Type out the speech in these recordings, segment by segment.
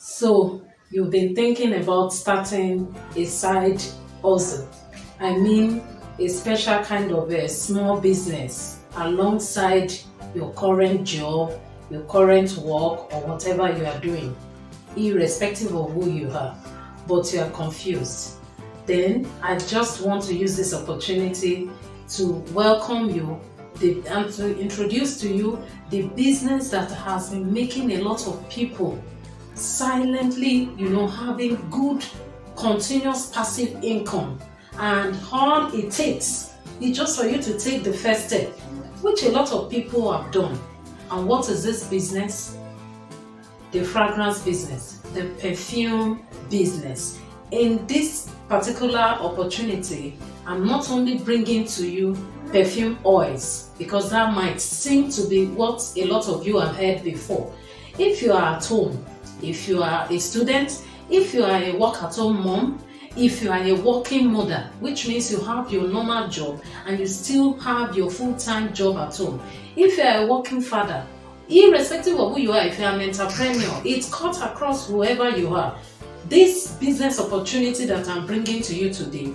So you've been thinking about starting a side hustle. I mean, a special kind of a small business alongside your current job, your current work, or whatever you are doing, irrespective of who you are, but you are confused. Then I just want to use this opportunity to welcome you and to introduce to you the business that has been making a lot of people silently, having good, continuous passive income. And all it takes is just for you to take the first step, which a lot of people have done. And what is this business? The fragrance business, the perfume business. In this particular opportunity, I'm not only bringing to you perfume oils, because that might seem to be what a lot of you have heard before. If you are at home, if you are a student, if you are a work-at-home mom, if you are a working mother, which means you have your normal job and you still have your full-time job at home, if you are a working father, irrespective of who you are, if you are an entrepreneur, it cuts across whoever you are. This business opportunity that I'm bringing to you today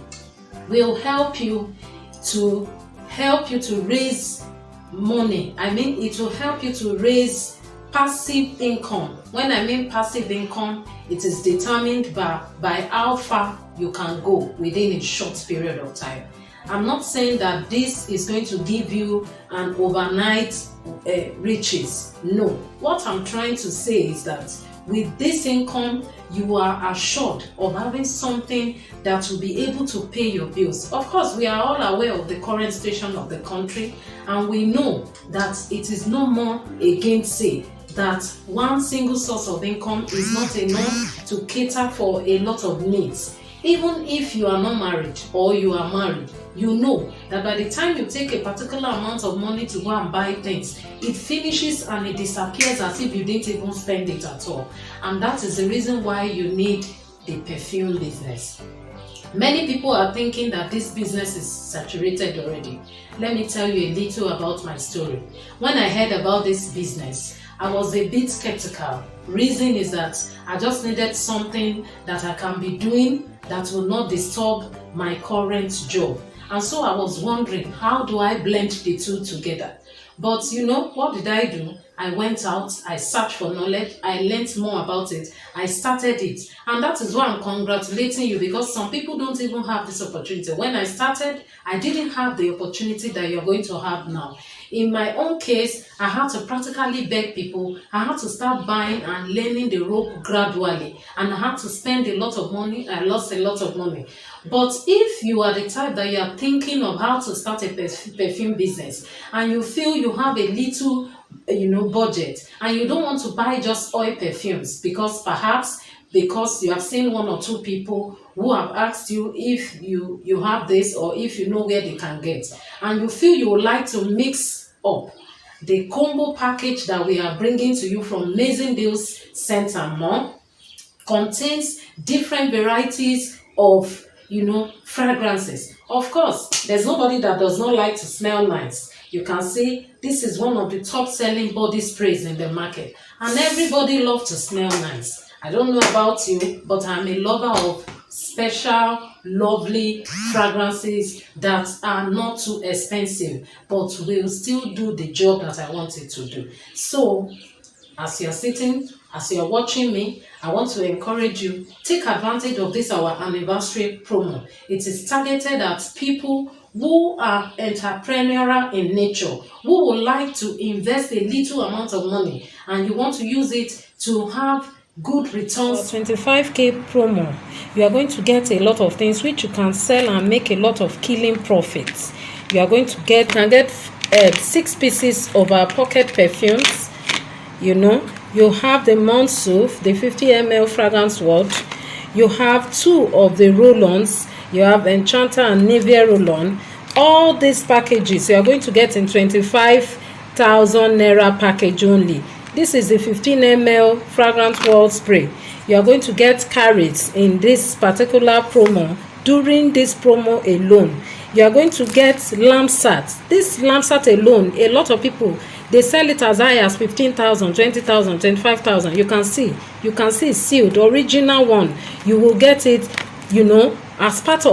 will help you to raise money. I mean, it will help you to raise passive income. When I mean passive income, it is determined by how far you can go within a short period of time. I'm not saying that this is going to give you an overnight riches. No. What I'm trying to say is that with this income, you are assured of having something that will be able to pay your bills. Of course, we are all aware of the current situation of the country, and we know that it is no more a gainsay that one single source of income is not enough to cater for a lot of needs. Even if you are not married or you are married, you know that by the time you take a particular amount of money to go and buy things, it finishes and it disappears as if you didn't even spend it at all. And that is the reason why you need the perfume business. Many people are thinking that this business is saturated already. Let me tell you a little about my story. When I heard about this business, I was a bit skeptical. Reason is that I just needed something that I can be doing that will not disturb my current job. And so I was wondering, how do I blend the two together? But what did I do? I went out, I searched for knowledge, I learned more about it, I started it. And that is why I'm congratulating you, because some people don't even have this opportunity. When I started, I didn't have the opportunity that you're going to have now. In my own case, I had to practically beg people. I had to start buying and learning the rope gradually. And I had to spend a lot of money. I lost a lot of money. But if you are the type that you are thinking of how to start a perfume business, and you feel you have a little budget, and you don't want to buy just oil perfumes because you have seen one or two people who have asked you if you have this, or if you know where they can get, and you feel you would like to mix up, the combo package that we are bringing to you from Amazing Deals Scent and More contains different varieties of fragrances. Of course, there's nobody that does not like to smell nice. You can see this is one of the top selling body sprays in the market, and everybody loves to smell nice. I don't know about you, but I'm a lover of special, lovely fragrances that are not too expensive, but will still do the job that I want it to do. So, as you're sitting, as you're watching me, I want to encourage you, take advantage of this our anniversary promo. It is targeted at people who are entrepreneurial in nature, who would like to invest a little amount of money, and you want to use it to have good returns. 25k promo, you are going to get a lot of things which you can sell and make a lot of killing profits. You are going to get 6 pieces of our pocket perfumes. You have the Monsouf, the 50 ml fragrance wad. You have 2 of the roll-ons. You have Enchanter and Nivea roll-on. All these packages you are going to get in 25,000 naira package only. This is the 15 ml fragrance wall spray. You are going to get carats in this particular promo. During this promo alone, you are going to get lampsat. This lampsat alone, a lot of people They sell it as high as 15,000, 20,000, 25,000. You can see it's sealed, original one. You will get it, as part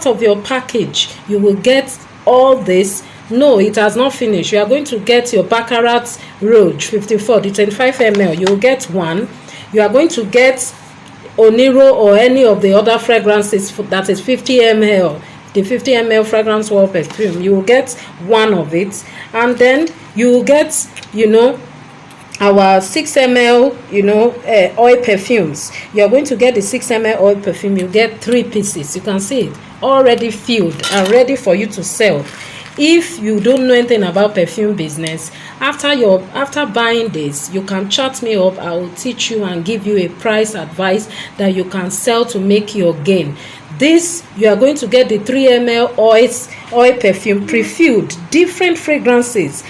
of your package. You will get all this. No, it has not finished. You are going to get your Baccarat Rouge 54, the 25 ml. You will get one. You are going to get Oniro or any of the other fragrances that is 50 ml. The 50 ml fragrance wall perfume. You will get one of it, and then you will get, our 6 ml, oil perfumes. You are going to get the 6 ml oil perfume. You get 3 pieces. You can see it already filled and ready for you to sell. If you don't know anything about perfume business, after buying this, you can chat me up. I will teach you and give you a price advice that you can sell to make your gain. This, you are going to get the 3 ml oil perfume pre-filled, different fragrances,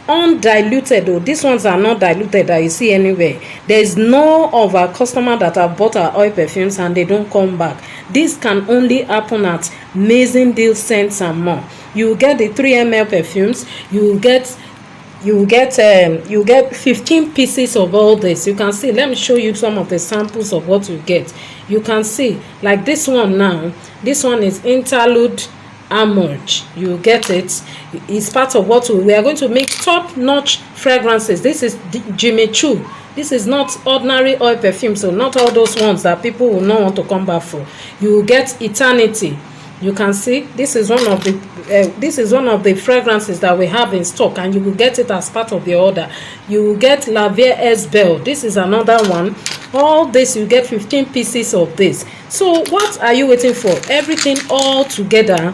undiluted. Oh, these ones are not diluted that you see anywhere. There is no of our customer that have bought our oil perfumes and they don't come back. This can only happen at Amazing Deal Scents and More. You will get the 3 ml perfumes. You will get 15 pieces of all this. You can see, let me show you some of the samples of what you get. You can see, like this one now, this one is Interlude Amouage. You get it. It's part of what we are going to make top-notch fragrances. This is Jimmy Choo. This is not ordinary oil perfume, so not all those ones that people will not want to come back for. You will get Eternity. You can see this is one of the fragrances that we have in stock, and you will get it as part of your order. You will get La Vie Est Belle. This is another one. All this, you get 15 pieces of this. So what are you waiting for? Everything all together.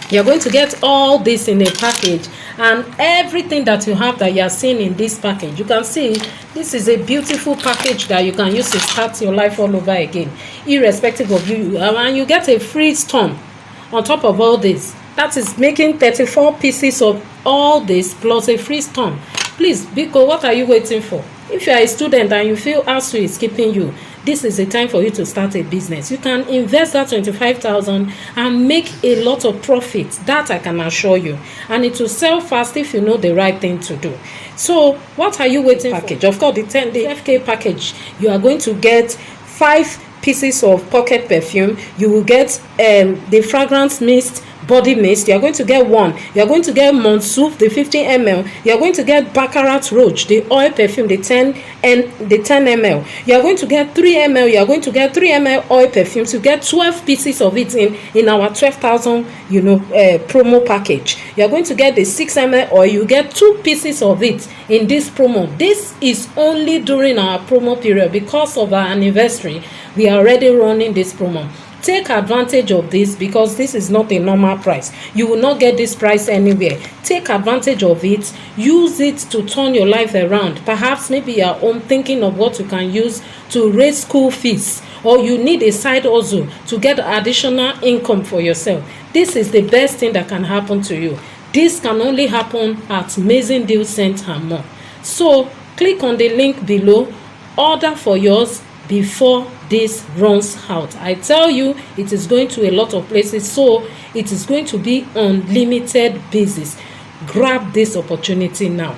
You're going to get all this in a package, and everything that you have that you are seeing in this package, you can see this is a beautiful package that you can use to start your life all over again, irrespective of you. And you get a free storm on top of all this. That is making 34 pieces of all this plus a free storm. Please, Biko, what are you waiting for? If you are a student and you feel ASU is keeping you, this is the time for you to start a business. You can invest that 25,000 and make a lot of profit. That I can assure you. And it will sell fast if you know the right thing to do. So what are you waiting for? Package. Of course, the FK package, you are going to get 5 pieces of pocket perfume. You will get the fragrance mist, body mist. You are going to get one. You are going to get Monsouf, the 50 ml. You are going to get Baccarat Rouge, the oil perfume, the 10 ml. You are going to get 3 ml. You are going to get 3 ml oil perfumes. You get 12 pieces of it in our 12,000 promo package. You are going to get the 6 ml oil. You get 2 pieces of it in this promo. This is only during our promo period. Because of our anniversary, we are already running this promo. Take advantage of this, because this is not a normal price. You will not get this price anywhere. Take advantage of it. Use it to turn your life around. Perhaps maybe you are thinking of what you can use to raise school fees, or you need a side hustle to get additional income for yourself. This is the best thing that can happen to you. This can only happen at Amazing Deal Scents and More. So click on the link below. Order for yours before this runs out. I tell you, it is going to a lot of places, so it is going to be on limited basis. Grab this opportunity now.